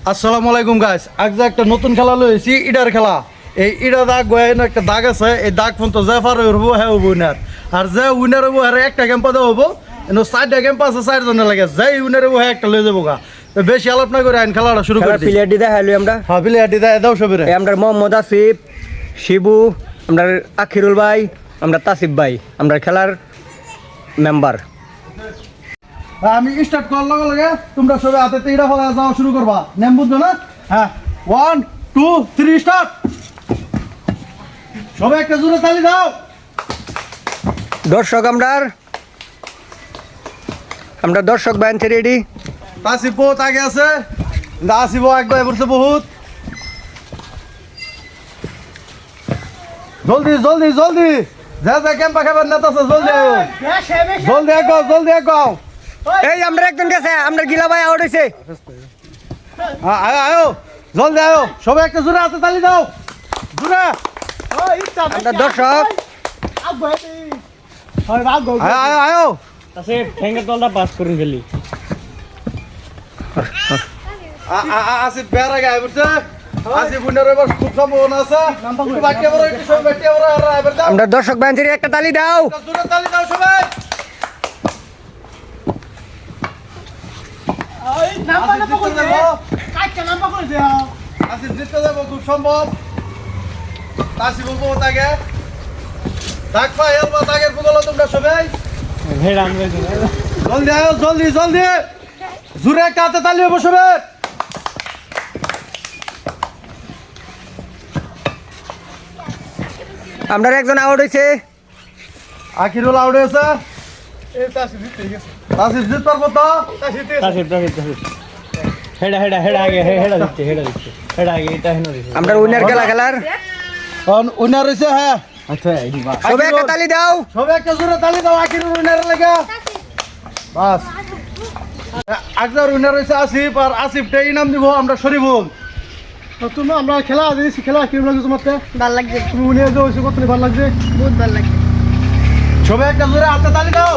আসসালামু আলাইকুম গাইস, আজ একটা নতুন খেলা লইছি, ইডার খেলা। এই ইডা দাগ গোয়েন একটা দাগ আছে, এই দাগ পর্যন্ত যে পার হবো হ্যাঁ উইনার। আর যে উইনার হবো হ্যাঁ একটা গেম পাতে হবো, কিন্তু 4টা গেম পাচ্ছে 4 জনের লাগে, যে উইনার হবো হ্যাঁ একটা লয়ে যাবো গা। তো বেশি আলাপ না করে আইন খেলাটা শুরু করে দিই। প্লেয়ার দিদা হ্যালো আমরা হ্যাঁ প্লেয়ার দিদা দাও সবেরে। আমরা মোহাম্মদ আসিফ, শিবু, আমরা আখিরুল ভাই, আমরা তাসিফ ভাই, আমরা খেলার মেম্বার। আমি স্টার্ট করার লগে লগে তোমরা সবাই হাতে ইডা ফলা যাওয়া শুরু করবা, নেম বুঝছো না? হ্যাঁ 1 2 3 স্টার্ট। সবাই একটা জোরে তালি দাও। দর্শক আমরা দর্শক বানতে রেডি। তাসিফ বহুত আগে আছে, আসিফ একবার পড়ছে বহুত। জলদি জলদি জলদি, যা যা ক্যাম্পা খাবার নেতা আছে জলদি আয়ো, জলদি আগাও জলদি আগাও। এই আমরা একজন গেছে, আমরা গিলা ভাই আউট হইছে। আয়ো আয়ো জলদি আয়ো, সবাই একটা জোরে হাতে তালি দাও, জোরে। আমরা দর্শক আয়ো আয়ো আয়ো। আছে ঠেঙ্গা তলটা পাস করুন খেলি। আসিফ বেড়া গায়ে পড়ছে, আসিফ উনার এবার খুব সম্ভাবনা আছে। একটু বাকি আবার একটু সবাই বাকি আবার আর এবার দাও, আমরা দর্শক বানতে একটা তালি দাও। একটা জোরে তালি দাও সবাই। আসিফ জিততে যাবো খুব সম্ভব। আসিফ বহুত আগে, ডাক পাই এলবা দাগের পুগলো তোমরা সবাই ভেড়া আমরা জলদি আয়ো, জলদি জলদি, জোরে একটা হাতে তালি হবো সবাই। আমরা একজন আউট হইছে। আখিরুল আউট হয়েছে, আসিফ জিত পারবো তো? তাসিফ হেডা হেডা হেডা আগে হেডা দিচ্ছে হেডা আগে এটা হেনো দিচ্ছে। আমরা উইনার খেলা খেলার উইনার হয়েছে। হ্যাঁ আচ্ছা এই বা সবাই একটা তালি দাও। সবাই একটা জোরে তালি দাও আখিরুল উইনারের লাগে। বাস আকজার উইনার হয়েছে আসিফ, আর আসিফটাই ইনাম দিব আমরা শরীফুল। তুমি আমরা খেলা দিয়েছি, খেলা কিরকম লাগছে তোমার? ভাল লাগছে, তুমি উইনার যে হয়েছে কত ভালো লাগছে? বহুত ভাল লাগছে। সবাই একটা জোরে হাতে তালি দাও।